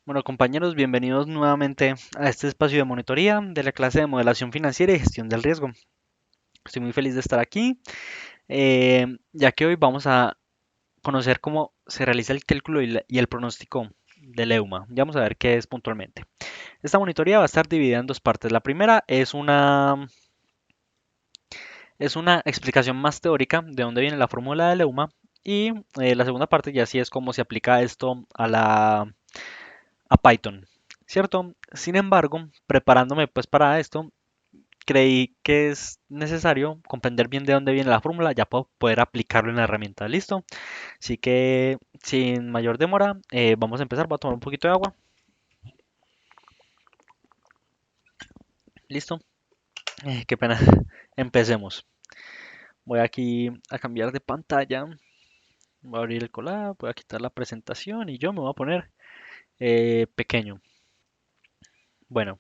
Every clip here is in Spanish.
Bueno, compañeros, bienvenidos nuevamente a este espacio de monitoría de la clase de modelación financiera y gestión del riesgo. Estoy muy feliz de estar aquí, ya que hoy vamos a conocer cómo se realiza el cálculo y el pronóstico del EUMA. Ya vamos a ver qué es puntualmente. Esta monitoría va a estar dividida en dos partes. La primera es una explicación más teórica de dónde viene la fórmula del EUMA y la segunda parte ya sí es cómo se aplica esto a Python, ¿cierto? Sin embargo, preparándome pues para esto, creí que es necesario comprender bien de dónde viene la fórmula ya para poder aplicarlo en la herramienta. ¿Listo? Así que sin mayor demora, vamos a empezar. Voy a tomar un poquito de agua. ¿Listo? Qué pena. Empecemos. Voy aquí a cambiar de pantalla. Voy a abrir el Colab, voy a quitar la presentación y yo me voy a poner pequeño. Bueno,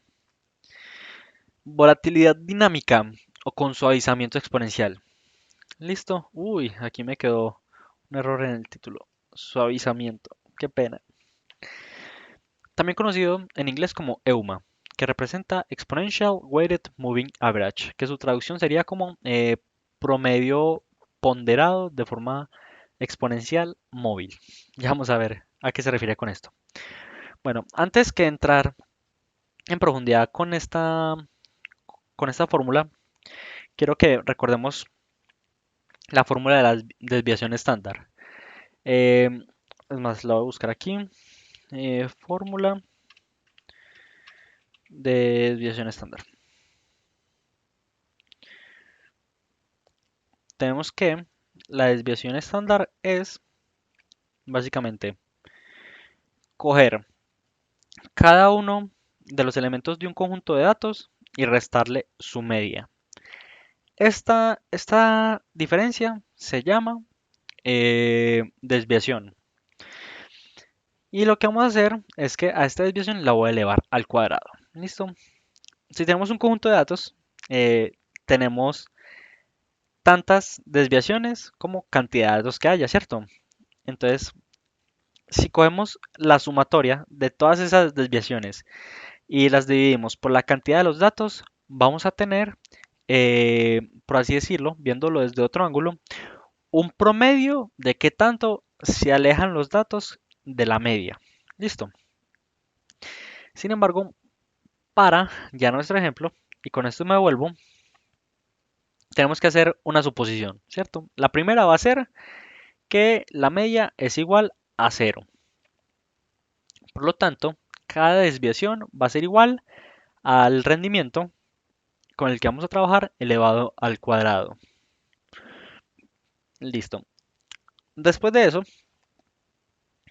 volatilidad dinámica o con suavizamiento exponencial. ¿Listo? Uy, aquí me quedó un error en el título. Suavizamiento. Qué pena. También conocido en inglés como EUMA, que representa Exponential Weighted Moving Average, que su traducción sería como promedio ponderado de forma exponencial móvil. Ya vamos a ver a qué se refiere con esto. Bueno, antes que entrar en profundidad con esta fórmula, quiero que recordemos la fórmula de la desviación estándar. Eh, es más, la voy a buscar aquí. Fórmula de desviación estándar. Tenemos que la desviación estándar es básicamente coger cada uno de los elementos de un conjunto de datos y restarle su media. Esta diferencia se llama desviación. Y lo que vamos a hacer es que a esta desviación la voy a elevar al cuadrado. ¿Listo? Si tenemos un conjunto de datos, tenemos tantas desviaciones como cantidad de datos que haya, ¿cierto? Entonces, si cogemos la sumatoria de todas esas desviaciones y las dividimos por la cantidad de los datos, vamos a tener, por así decirlo, viéndolo desde otro ángulo, un promedio de qué tanto se alejan los datos de la media. Listo. Sin embargo, para ya nuestro ejemplo, y con esto me vuelvo, tenemos que hacer una suposición, ¿cierto? La primera va a ser que la media es igual a cero. Por lo tanto, cada desviación va a ser igual al rendimiento con el que vamos a trabajar elevado al cuadrado. Listo. Después de eso,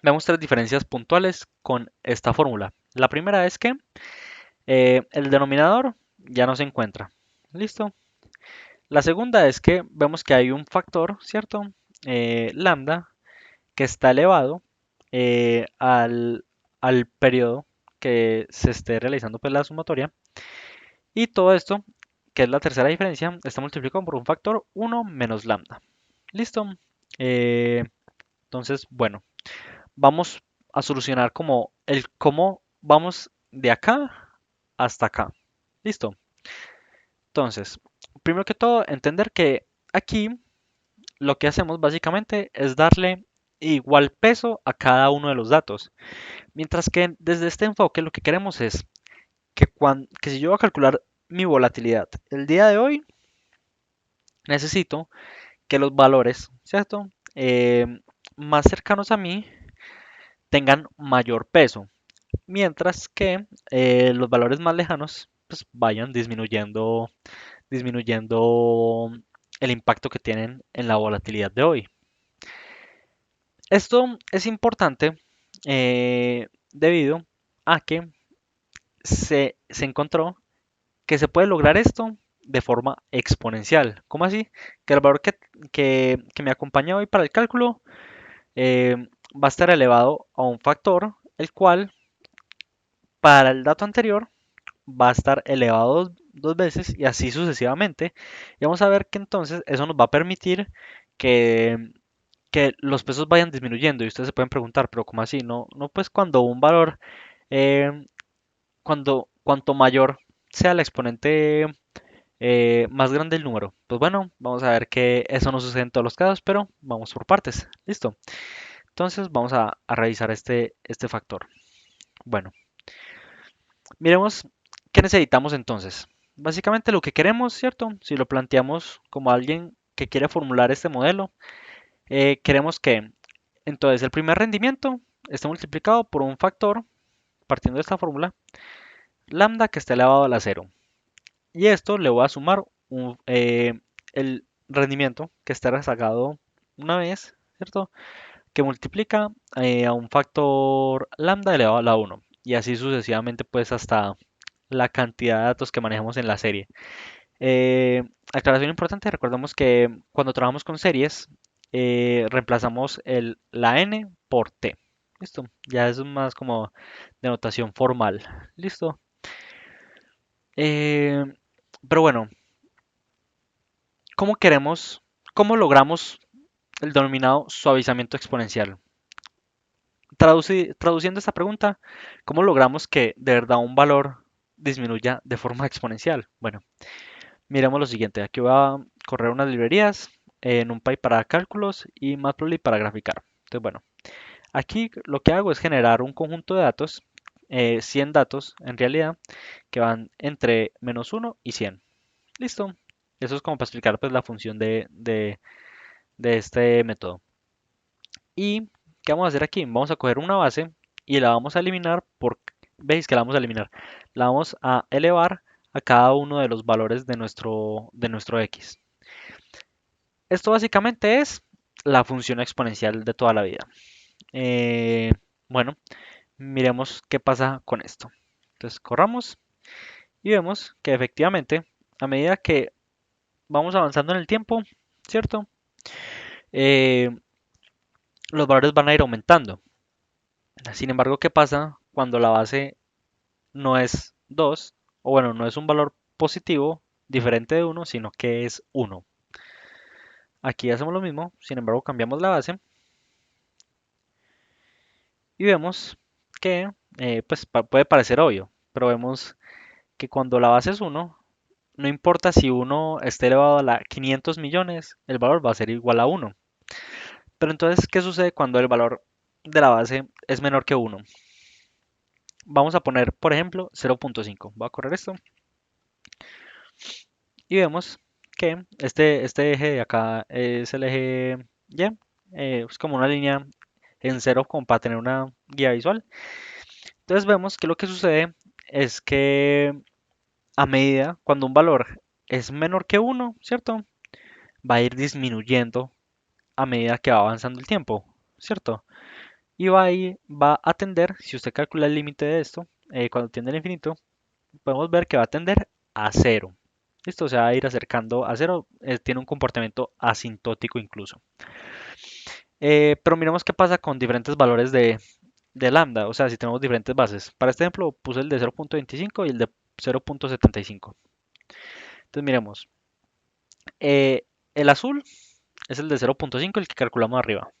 vemos tres diferencias puntuales con esta fórmula. La primera es que el denominador ya no se encuentra. Listo. La segunda es que vemos que hay un factor, ¿cierto? Lambda, que está elevado al periodo que se esté realizando pues, la sumatoria. Y todo esto, que es la tercera diferencia, está multiplicado por un factor 1 menos lambda. Listo. Eh, entonces, bueno, vamos a solucionar como el cómo vamos de acá hasta acá. Listo. Entonces, primero que todo, entender que aquí lo que hacemos básicamente es darle igual peso a cada uno de los datos. Mientras que desde este enfoque lo que queremos es que si yo voy a calcular mi volatilidad el día de hoy, necesito que los valores, ¿cierto? Más cercanos a mí tengan mayor peso, mientras que los valores más lejanos pues, vayan disminuyendo el impacto que tienen en la volatilidad de hoy. Esto es importante debido a que se encontró que se puede lograr esto de forma exponencial. ¿Cómo así? Que el valor que me acompaña hoy para el cálculo eh, va a estar elevado a un factor, el cual para el dato anterior va a estar elevado dos veces y así sucesivamente. Y vamos a ver que entonces eso nos va a permitir que, que los pesos vayan disminuyendo. Y ustedes se pueden preguntar, pero ¿cómo así? No, no pues cuando un valor Eh, cuanto mayor sea el exponente, más grande el número. Pues bueno, vamos a ver que eso no sucede en todos los casos, pero vamos por partes. Listo. Entonces vamos a revisar este factor. Bueno, miremos qué necesitamos entonces. Básicamente lo que queremos, ¿cierto? Si lo planteamos como alguien que quiere formular este modelo, queremos que entonces el primer rendimiento esté multiplicado por un factor, partiendo de esta fórmula, lambda que esté elevado a la cero. Y esto le voy a sumar el rendimiento que esté rezagado una vez, ¿cierto? Que multiplica a un factor lambda elevado a la uno. Y así sucesivamente, pues hasta la cantidad de datos que manejamos en la serie. Eh, Aclaración importante, recordemos que cuando trabajamos con series, reemplazamos la n por t. Listo, ya es más como de notación formal. Listo. Eh, pero bueno, ¿cómo queremos, cómo logramos el denominado suavizamiento exponencial? Traduciendo esta pregunta, ¿cómo logramos que de verdad un valor disminuya de forma exponencial? Bueno, miremos lo siguiente. Aquí voy a correr unas librerías, NumPy para cálculos y Matplotlib para graficar. Entonces, bueno, aquí lo que hago es generar un conjunto de datos, 100 datos en realidad, que van entre -1 y 100. Listo. Eso es como para explicar pues, la función de este método. ¿Y qué vamos a hacer aquí? Vamos a coger una base y la vamos a eliminar por... ¿Veis que la vamos a eliminar? La vamos a elevar a cada uno de los valores de nuestro x. Esto básicamente es la función exponencial de toda la vida. Eh, bueno, miremos qué pasa con esto. Entonces corramos y vemos que efectivamente, a medida que vamos avanzando en el tiempo, ¿cierto? Eh, los valores van a ir aumentando. Sin embargo, ¿qué pasa cuando la base no es 2 o bueno, no es un valor positivo diferente de uno, sino que es uno? Aquí hacemos lo mismo, sin embargo, cambiamos la base y vemos que, pues puede parecer obvio, pero vemos que cuando la base es uno, no importa si uno esté elevado a la 500 millones, el valor va a ser igual a uno. Pero entonces, ¿qué sucede cuando el valor de la base es menor que uno? Vamos a poner, por ejemplo, 0.5. Voy a correr esto y vemos que este eje de acá es el eje Y, es como una línea en cero como para tener una guía visual. Entonces vemos que lo que sucede es que a medida, cuando un valor es menor que uno, ¿cierto? Va a ir disminuyendo a medida que va avanzando el tiempo, ¿cierto? Y va a tender, si usted calcula el límite de esto, cuando tiende al infinito, podemos ver que va a tender a cero. Esto se va a ir acercando a cero, tiene un comportamiento asintótico incluso. Pero miremos qué pasa con diferentes valores de lambda, o sea, si tenemos diferentes bases. Para este ejemplo puse el de 0.25 y el de 0.75. Entonces miremos, eh, el azul es el de 0.5, el que calculamos arriba.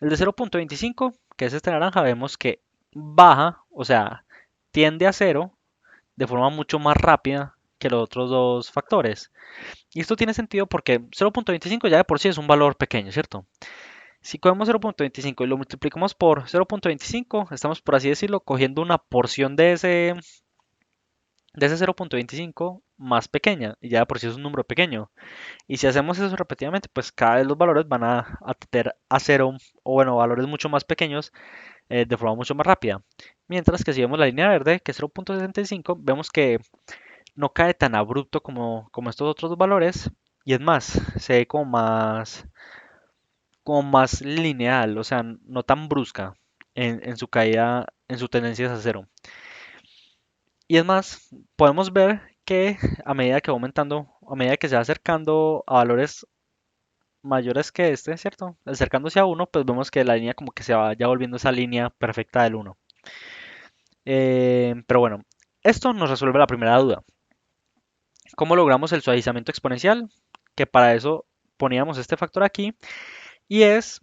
El de 0.25, que es este naranja, vemos que baja, o sea, tiende a cero de forma mucho más rápida que los otros dos factores. Y esto tiene sentido porque 0.25 ya de por sí es un valor pequeño, ¿cierto? Si cogemos 0.25 y lo multiplicamos por 0.25, estamos, por así decirlo, cogiendo una porción de ese 0.25 más pequeña, y ya de por sí es un número pequeño. Y si hacemos eso repetidamente, pues cada vez los valores van a tender a cero, o bueno, valores mucho más pequeños, de forma mucho más rápida. Mientras que si vemos la línea verde, que es 0.65, vemos que no cae tan abrupto como estos otros dos valores, y es más, se ve como más lineal, o sea, no tan brusca en su caída, en su tendencia hacia cero. Y es más, podemos ver que a medida que va aumentando, a medida que se va acercando a valores mayores que este, ¿cierto? Acercándose a uno, pues vemos que la línea como que se va ya volviendo esa línea perfecta del uno. Pero bueno, esto nos resuelve la primera duda. ¿Cómo logramos el suavizamiento exponencial? Que para eso poníamos este factor aquí y es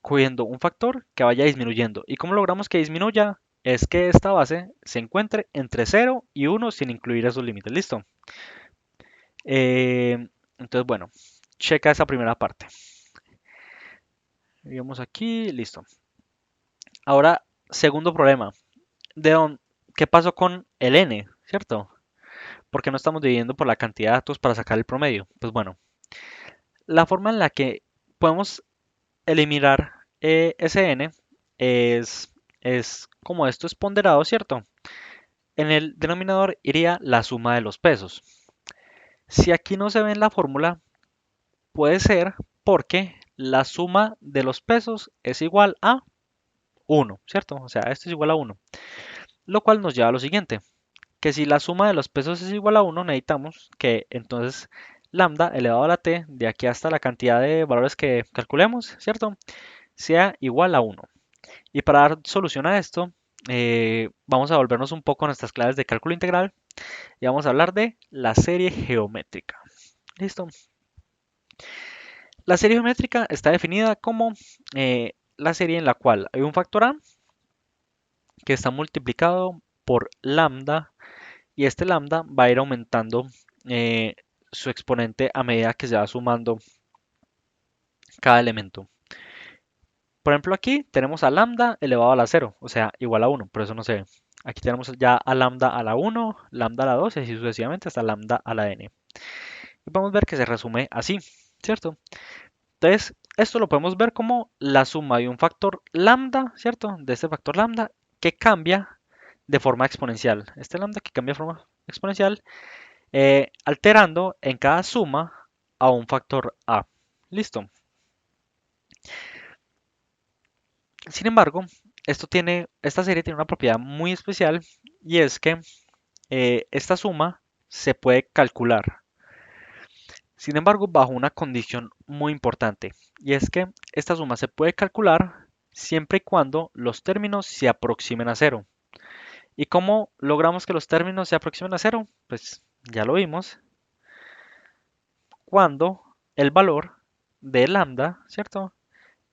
cogiendo un factor que vaya disminuyendo. ¿Y cómo logramos que disminuya? es que esta base se encuentre entre 0 y 1 sin incluir esos límites. ¿Listo? Entonces, bueno, checa esa primera parte. Digamos aquí, listo. Ahora, segundo problema. ¿De dónde, ¿Qué pasó con el n? ¿Cierto? ¿Por qué no estamos dividiendo por la cantidad de datos para sacar el promedio? Pues bueno, la forma en la que podemos eliminar ese n es como esto es ponderado, ¿cierto? En el denominador iría la suma de los pesos. Si aquí no se ve en la fórmula, puede ser porque la suma de los pesos es igual a 1, ¿cierto? O sea, esto es igual a 1. Lo cual nos lleva a lo siguiente, que si la suma de los pesos es igual a 1, necesitamos que entonces lambda elevado a la t, de aquí hasta la cantidad de valores que calculemos, ¿cierto? Sea igual a 1. Y para dar solución a esto, vamos a volvernos un poco a nuestras claves de cálculo integral y vamos a hablar de la serie geométrica. ¿Listo? La serie geométrica está definida como la serie en la cual hay un factor a que está multiplicado por lambda y este lambda va a ir aumentando eh, su exponente a medida que se va sumando cada elemento. Por ejemplo, aquí tenemos a lambda elevado a la 0, o sea, igual a 1, por eso no se ve. Aquí tenemos ya a lambda a la 1, lambda a la 2 y así sucesivamente hasta lambda a la n. Y podemos ver que se resume así, ¿cierto? Entonces, esto lo podemos ver como la suma de un factor lambda, ¿cierto? De este factor lambda que cambia de forma exponencial. Este lambda que cambia de forma exponencial, alterando en cada suma a un factor a. Listo. Sin embargo, esta serie tiene una propiedad muy especial y es que esta suma se puede calcular. Sin embargo, bajo una condición muy importante, y es que esta suma se puede calcular siempre y cuando los términos se aproximen a cero. ¿Y cómo logramos que los términos se aproximen a cero? Pues ya lo vimos, cuando el valor de lambda, ¿cierto?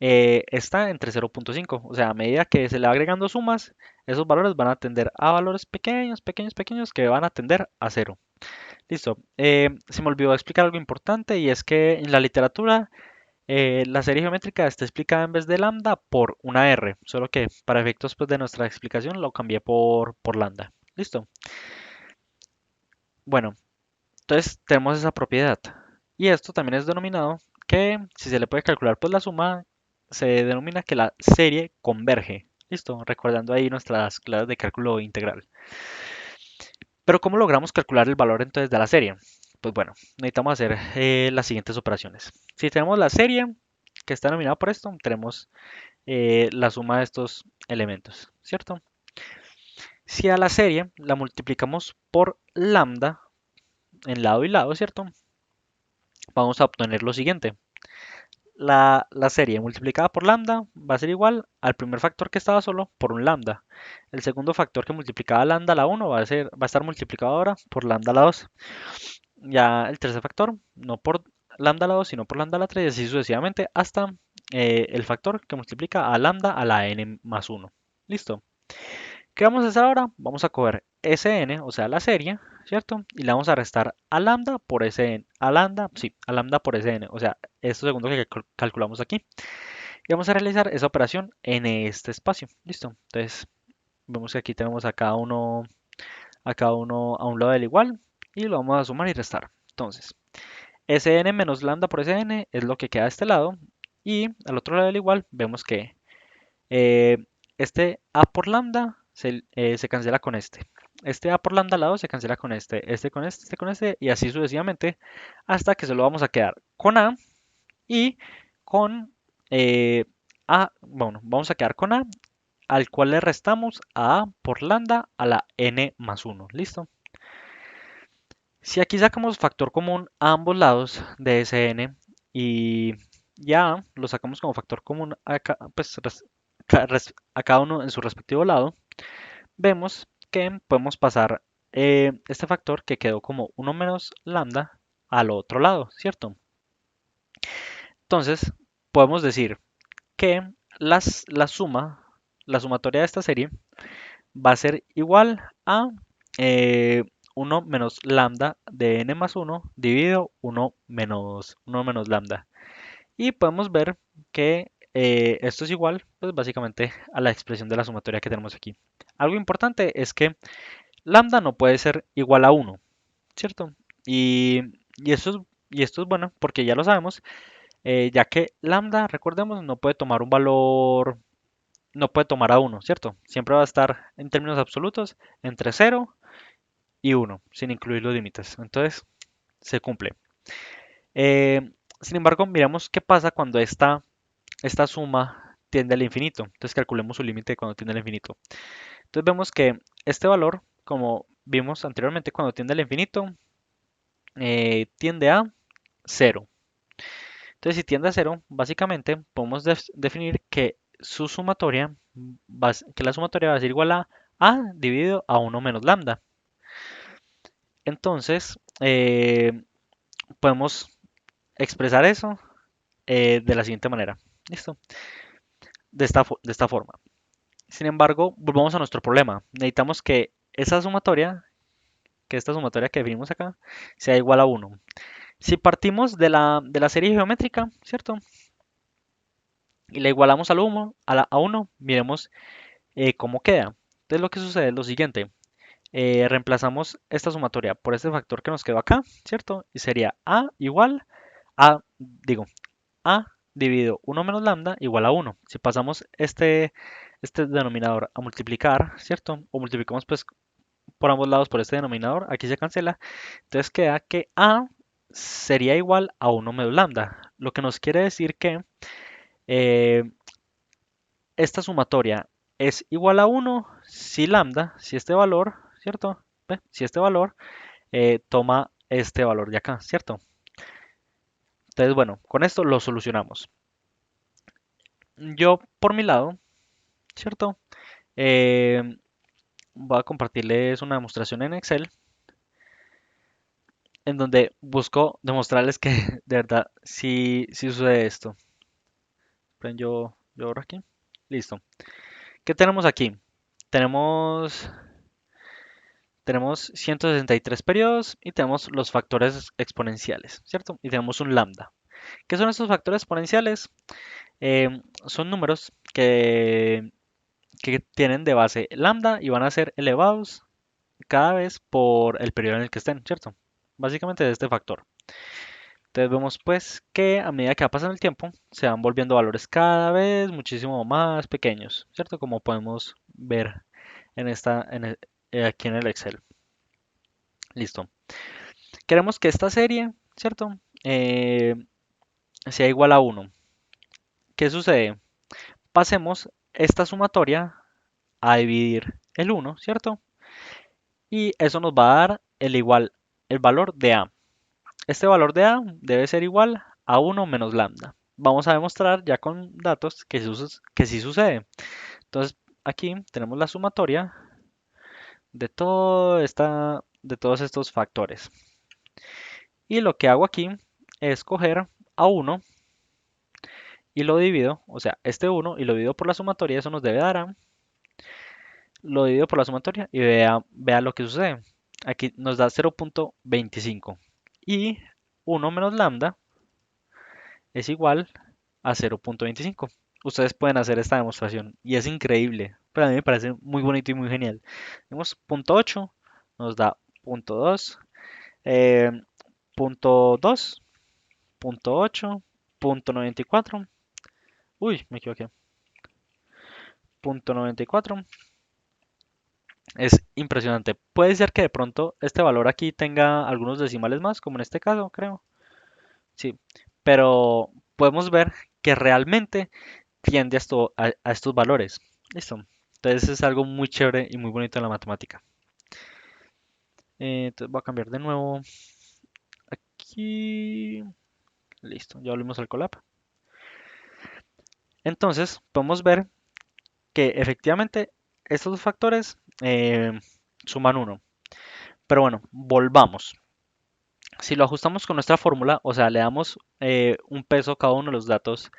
Está entre 0.5. O sea, a medida que se le va agregando sumas, esos valores van a tender a valores pequeños, pequeños, pequeños que van a tender a cero. Listo. Se me olvidó explicar algo importante y es que en la literatura la serie geométrica está explicada en vez de lambda por una R, solo que para efectos pues, de nuestra explicación lo cambié por lambda. Listo. Bueno, entonces tenemos esa propiedad. Y esto también es denominado que si se le puede calcular pues la suma, se denomina que la serie converge. Listo, recordando ahí nuestras clases de cálculo integral. Pero ¿cómo logramos calcular el valor entonces de la serie? Pues bueno, necesitamos hacer las siguientes operaciones. Si tenemos la serie que está denominada por esto, tenemos la suma de estos elementos, ¿cierto? Si a la serie la multiplicamos por lambda en lado y lado, ¿cierto? Vamos a obtener lo siguiente. La serie multiplicada por lambda va a ser igual al primer factor que estaba solo por un lambda. El segundo factor que multiplicaba lambda a la 1 va a estar multiplicado ahora por lambda a la 2. Ya el tercer factor, no por lambda a la 2, sino por lambda a la 3 y así sucesivamente hasta el factor que multiplica a lambda a la n más 1. ¿Listo? ¿Qué vamos a hacer ahora? Vamos a coger Sn, o sea, la serie, ¿cierto? Y le vamos a restar a lambda por Sn, a lambda, sí, a lambda por Sn, o sea, esto segundo que calculamos aquí. Y vamos a realizar esa operación en este espacio, ¿listo? Entonces, vemos que aquí tenemos a cada uno a un lado del igual y lo vamos a sumar y restar. Entonces, Sn menos lambda por Sn es lo que queda de este lado y al otro lado del igual vemos que eh, este a por lambda se cancela con este. Este a por lambda al lado se cancela con este con este con este y así sucesivamente hasta que solo vamos a quedar con a y con a, bueno, vamos a quedar con a al cual le restamos a por lambda a la n más 1. ¿Listo? Si aquí sacamos factor común a ambos lados de ese n y ya lo sacamos como factor común pues, a cada uno en su respectivo lado, vemos que podemos pasar este factor que quedó como 1 menos lambda al otro lado, ¿cierto? Entonces, podemos decir que la sumatoria de esta serie va a ser igual a 1 menos lambda de n más 1 dividido uno menos lambda. Y podemos ver que esto es igual, pues básicamente a la expresión de la sumatoria que tenemos aquí. Algo importante es que lambda no puede ser igual a 1, ¿cierto? Y, y esto es, y esto es bueno porque ya lo sabemos, ya que lambda, recordemos, no puede tomar un valor, no puede tomar a 1, ¿cierto? Siempre va a estar en términos absolutos entre 0 y 1, sin incluir los límites. Entonces, se cumple. Sin embargo, miramos qué pasa cuando esta suma tiende al infinito. Entonces, calculemos su límite cuando tiende al infinito. Entonces, vemos que este valor, como vimos anteriormente, cuando tiende al infinito, tiende a 0. Entonces, si tiende a 0, básicamente podemos definir que su sumatoria, que la sumatoria va a ser igual a dividido a 1 menos lambda. Entonces, podemos expresar eso de la siguiente manera. ¿Listo? De esta forma. Sin embargo, volvamos a nuestro problema. Necesitamos que esa sumatoria, que esta sumatoria que definimos acá, sea igual a 1. Si partimos de la serie geométrica, ¿cierto? Y la igualamos al 1, a 1, miremos cómo queda. Entonces lo que sucede es lo siguiente. Reemplazamos esta sumatoria por este factor que nos quedó acá, ¿cierto? Y sería a igual a, digo, a dividido 1 menos lambda igual a 1. Si pasamos este denominador a multiplicar, ¿cierto? O multiplicamos pues por ambos lados por este denominador, aquí se cancela. Entonces queda que a sería igual a 1 menos lambda, lo que nos quiere decir que eh, esta sumatoria es igual a 1 si lambda, si este valor, ¿cierto? ¿Ve? Si este valor toma este valor de acá, ¿cierto? Entonces, bueno, con esto lo solucionamos. Yo, por mi lado, ¿cierto? Eh, Voy a compartirles una demostración en Excel en donde busco demostrarles que de verdad sí sucede esto. Yo abro aquí. Listo. ¿Qué tenemos aquí? Tenemos, tenemos 163 periodos y tenemos los factores exponenciales, ¿cierto? Y tenemos un lambda. ¿Qué son estos factores exponenciales? Son números que tienen de base lambda y van a ser elevados cada vez por el periodo en el que estén, ¿cierto? Básicamente de este factor. Entonces vemos pues que a medida que va pasando el tiempo se van volviendo valores cada vez muchísimo más pequeños, ¿cierto? Como podemos ver aquí en el Excel. Listo. Queremos que esta serie, ¿cierto? Sea igual a 1. ¿Qué sucede? Pasemos esta sumatoria a dividir el 1, ¿cierto? Y eso nos va a dar el valor de A. Este valor de A debe ser igual a 1 menos lambda. Vamos a demostrar ya con datos que sí sucede. Entonces, aquí tenemos la sumatoria de todos estos factores. Y lo que hago aquí es coger a 1 y lo divido, o sea, este 1 y lo divido por la sumatoria, eso nos debe dar a, lo divido por la sumatoria y vea lo que sucede. Aquí nos da 0.25 y 1 menos lambda es igual a 0.25. Ustedes pueden hacer esta demostración y es increíble, pero a mí me parece muy bonito y muy genial. Tenemos punto 8, nos da punto 2, eh, punto 2, punto 8, punto 94. Uy, me equivoqué. Punto 94. Es impresionante. Puede ser que de pronto este valor aquí tenga algunos decimales más, como en este caso, creo. Sí, pero podemos ver que realmente tiende a estos valores. Listo. Entonces es algo muy chévere y muy bonito en la matemática. Entonces voy a cambiar de nuevo aquí. Listo, ya volvimos al colap. Entonces podemos ver que efectivamente estos dos factores suman 1. Pero bueno, volvamos. Si lo ajustamos con nuestra fórmula, o sea, le damos un peso a cada uno de los datos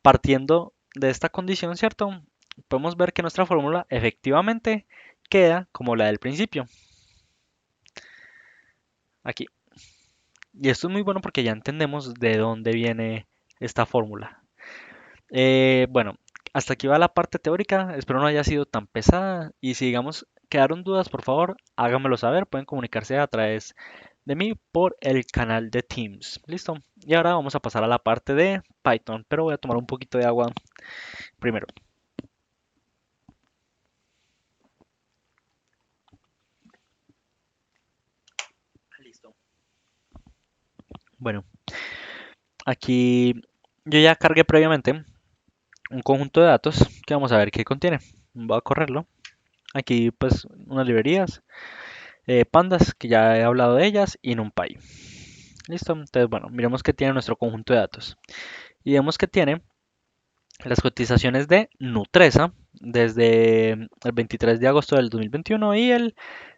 partiendo de esta condición, ¿cierto? Podemos ver que nuestra fórmula efectivamente queda como la del principio, aquí. Y esto es muy bueno porque ya entendemos de dónde viene esta fórmula. Bueno, hasta aquí va la parte teórica. Espero no haya sido tan pesada. Y si, digamos, quedaron dudas, por favor, háganmelo saber. Pueden comunicarse a través de mí por el canal de Teams. ¿Listo? Y ahora vamos a pasar a la parte de Python. Pero voy a tomar un poquito de agua primero. Listo. Bueno, aquí yo ya cargué previamente un conjunto de datos que vamos a ver qué contiene. Voy a correrlo. Aquí pues unas librerías, pandas, que ya he hablado de ellas, y NumPy. Listo, entonces bueno, miremos qué tiene nuestro conjunto de datos. Y vemos que tiene las cotizaciones de Nutresa desde el 23 de agosto del 2021 y el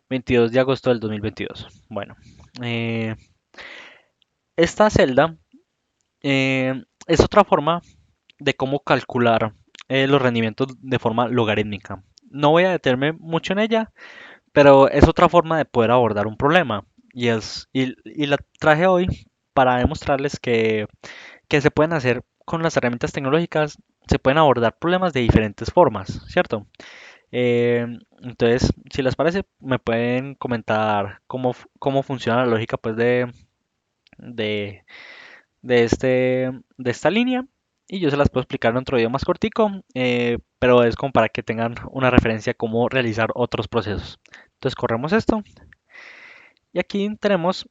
22 de agosto del 2022. Bueno, eh, esta celda es otra forma de cómo calcular los rendimientos de forma logarítmica. No voy a detenerme mucho en ella, pero es otra forma de poder abordar un problema. Y la traje hoy para demostrarles que se pueden hacer con las herramientas tecnológicas, se pueden abordar problemas de diferentes formas, ¿cierto? Entonces, si les parece, me pueden comentar cómo funciona la lógica pues, de, de esta línea y yo se las puedo explicar en otro video más cortico, pero es como para que tengan una referencia a cómo realizar otros procesos. Entonces corremos esto y aquí tenemos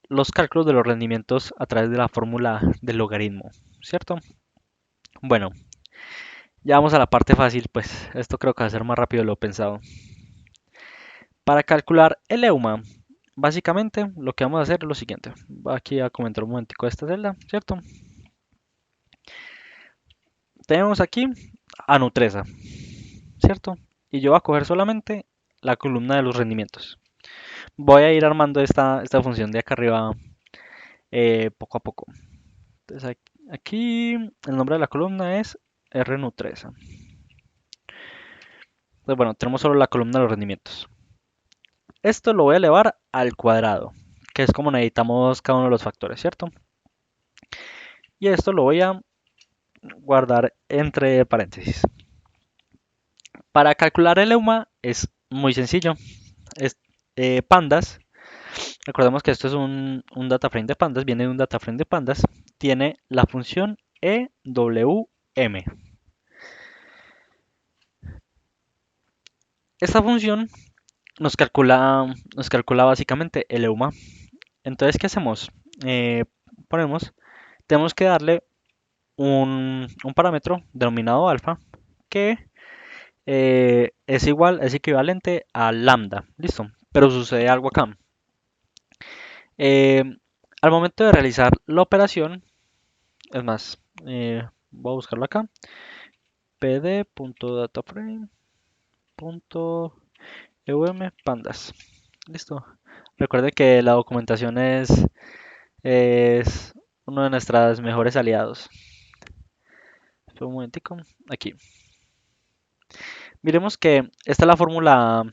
los cálculos de los rendimientos a través de la fórmula del logaritmo, ¿cierto? Bueno, ya vamos a la parte fácil, pues esto creo que va a ser más rápido de lo pensado. Para calcular el EUMA, básicamente lo que vamos a hacer es lo siguiente. Voy aquí a comentar un momentico esta celda, ¿cierto? Tenemos aquí a Nutresa, ¿cierto? Y yo voy a coger solamente la columna de los rendimientos. Voy a ir armando esta función de acá arriba poco a poco. Entonces aquí el nombre de la columna es RNutresa. Entonces bueno, tenemos solo la columna de los rendimientos. Esto lo voy a elevar al cuadrado, que es como necesitamos cada uno de los factores, ¿cierto? Y esto lo voy a guardar entre paréntesis. Para calcular el EUMA es muy sencillo. Es pandas. Recordemos que esto es un data frame de pandas, viene de un data frame de pandas. Tiene la función EWM. Esta función nos calcula básicamente el EUMA. Entonces, ¿qué hacemos? Eh, ponemos, tenemos que darle un parámetro denominado alfa que es equivalente a lambda. Listo. Pero sucede algo acá. Eh, al momento de realizar la operación, es más, voy a buscarlo acá. pd.dataframe.eum pandas. Listo. Recuerden que la documentación es uno de nuestros mejores aliados. Espera un momentico. Aquí. Miremos que esta es la fórmula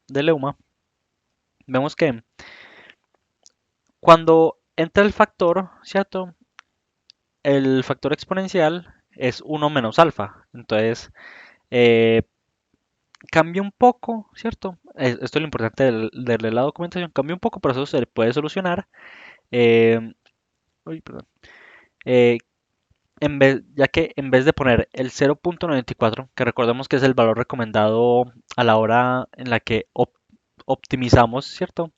de Leuma. Vemos que cuando entra el factor, ¿cierto? El factor exponencial es 1 menos alfa. Entonces, eh, cambia un poco, ¿cierto? Esto es lo importante de la documentación. Cambia un poco, pero eso se puede solucionar. eh, uy, perdón. Eh, ya que en vez de poner el 0.94, que recordemos que es el valor recomendado a la hora en la que optimizamos, ¿cierto?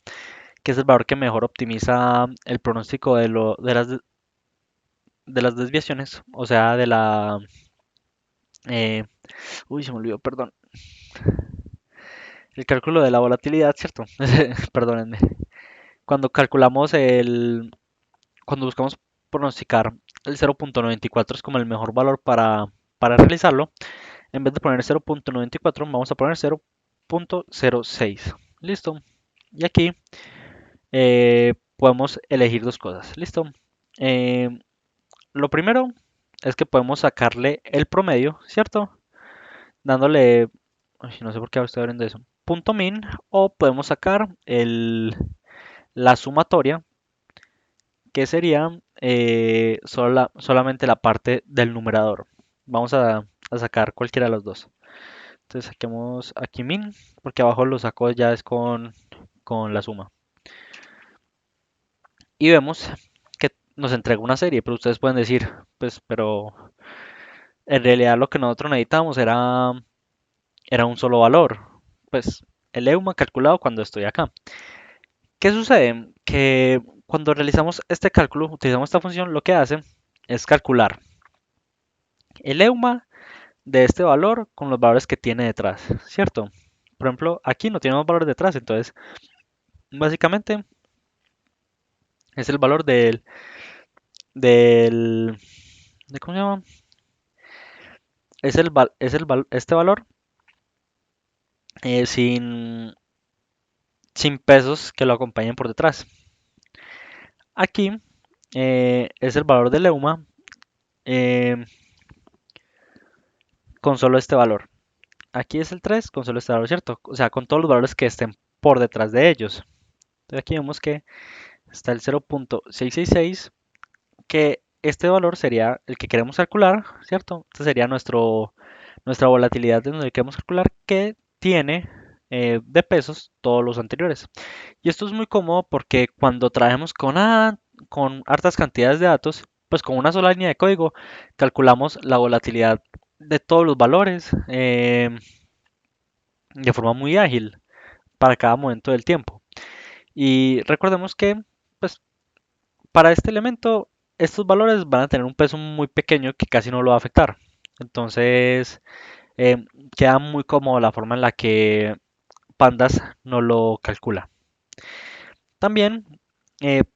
Que es el valor que mejor optimiza el pronóstico de las desviaciones, o sea, eh, uy, se me olvidó, perdón. El cálculo de la volatilidad, ¿cierto? Perdónenme. Cuando calculamos cuando buscamos pronosticar el 0.94 es como el mejor valor para realizarlo. En vez de poner 0.94, vamos a poner 0.06. Listo. Y aquí podemos elegir dos cosas. Listo. Eh, lo primero es que podemos sacarle el promedio, ¿cierto? Dándole Ay, no sé por qué ahora estoy abriendo eso. Punto min, o podemos sacar la sumatoria, que sería solamente la parte del numerador. Vamos a sacar cualquiera de los dos. Entonces saquemos aquí min, porque abajo lo saco ya es con la suma. Y vemos que nos entrega una serie, pero ustedes pueden decir, pues, pero en realidad lo que nosotros necesitamos era un solo valor. Pues el EUMA calculado cuando estoy acá. ¿Qué sucede? Que cuando realizamos este cálculo, utilizamos esta función, lo que hace es calcular el EUMA de este valor con los valores que tiene detrás, ¿cierto? Por ejemplo, aquí no tenemos valores detrás, entonces básicamente es el valor del, ¿cómo se llama? Este valor sin pesos que lo acompañen por detrás. Aquí es el valor del EUMA eh, con solo este valor. Aquí es el 3 con solo este valor, ¿cierto? O sea, con todos los valores que estén por detrás de ellos. Entonces aquí vemos que está el 0.666, que este valor sería el que queremos calcular, ¿cierto? Este sería nuestra volatilidad de donde queremos calcular que tiene de pesos todos los anteriores. Y esto es muy cómodo porque cuando trabajamos con hartas cantidades de datos, pues con una sola línea de código calculamos la volatilidad de todos los valores de forma muy ágil para cada momento del tiempo. Y recordemos que pues, para este elemento estos valores van a tener un peso muy pequeño que casi no lo va a afectar. Entonces eh, queda muy cómodo la forma en la que Pandas no lo calcula. También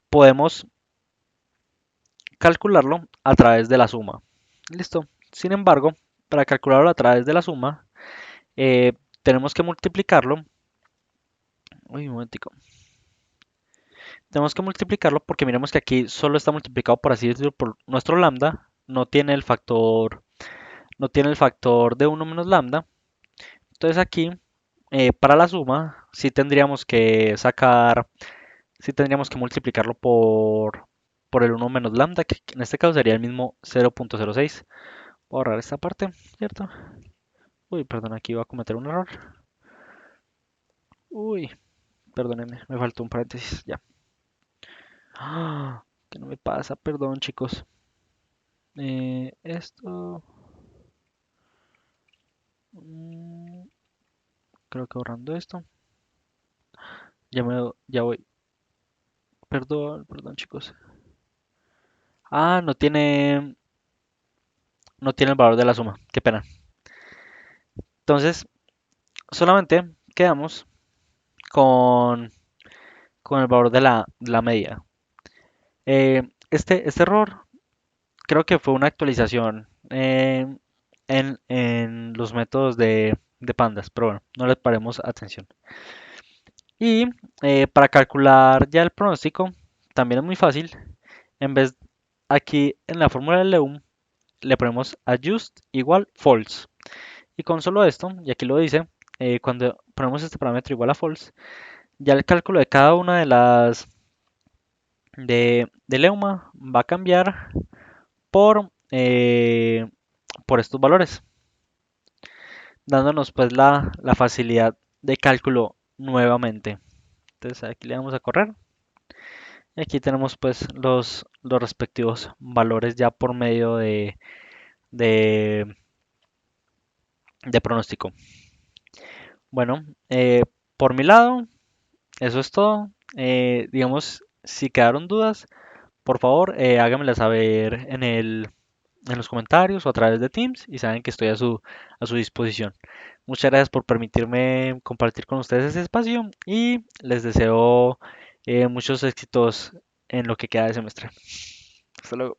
podemos calcularlo a través de la suma. Listo. Sin embargo, para calcularlo a través de la suma, eh, tenemos que multiplicarlo. Uy, un momentico. Tenemos que multiplicarlo porque miremos que aquí solo está multiplicado, por así decirlo, por nuestro lambda. No tiene el factor de uno menos lambda. Entonces aquí, para la suma, sí tendríamos que multiplicarlo por el uno menos lambda, que en este caso sería el mismo 0.06. Voy a borrar esta parte, ¿cierto? Uy, perdón, aquí iba a cometer un error. Uy, perdónenme, me faltó un paréntesis, ya. ¿Qué no me pasa? Perdón, chicos. Esto... mm, creo que borrando esto. Ya voy. Perdón, perdón, chicos. No tiene el valor de la suma. Qué pena. Entonces, solamente quedamos con, con el valor de la medida. Este error creo que fue una actualización en los métodos de pandas, pero bueno, no les paremos atención. Y para calcular ya el pronóstico, también es muy fácil. En vez aquí en la fórmula del Leum, le ponemos adjust igual false. Y con solo esto, y aquí lo dice, cuando ponemos este parámetro igual a false, ya el cálculo de cada una de las de Leuma va a cambiar por estos valores, dándonos pues la facilidad de cálculo nuevamente. Entonces aquí le vamos a correr. Y aquí tenemos pues los respectivos valores ya por medio de, de pronóstico. Bueno, por mi lado, eso es todo. Digamos, si quedaron dudas, por favor, háganmela saber en los comentarios o a través de Teams y saben que estoy a su disposición. Muchas gracias por permitirme compartir con ustedes este espacio y les deseo muchos éxitos en lo que queda de semestre. Hasta luego.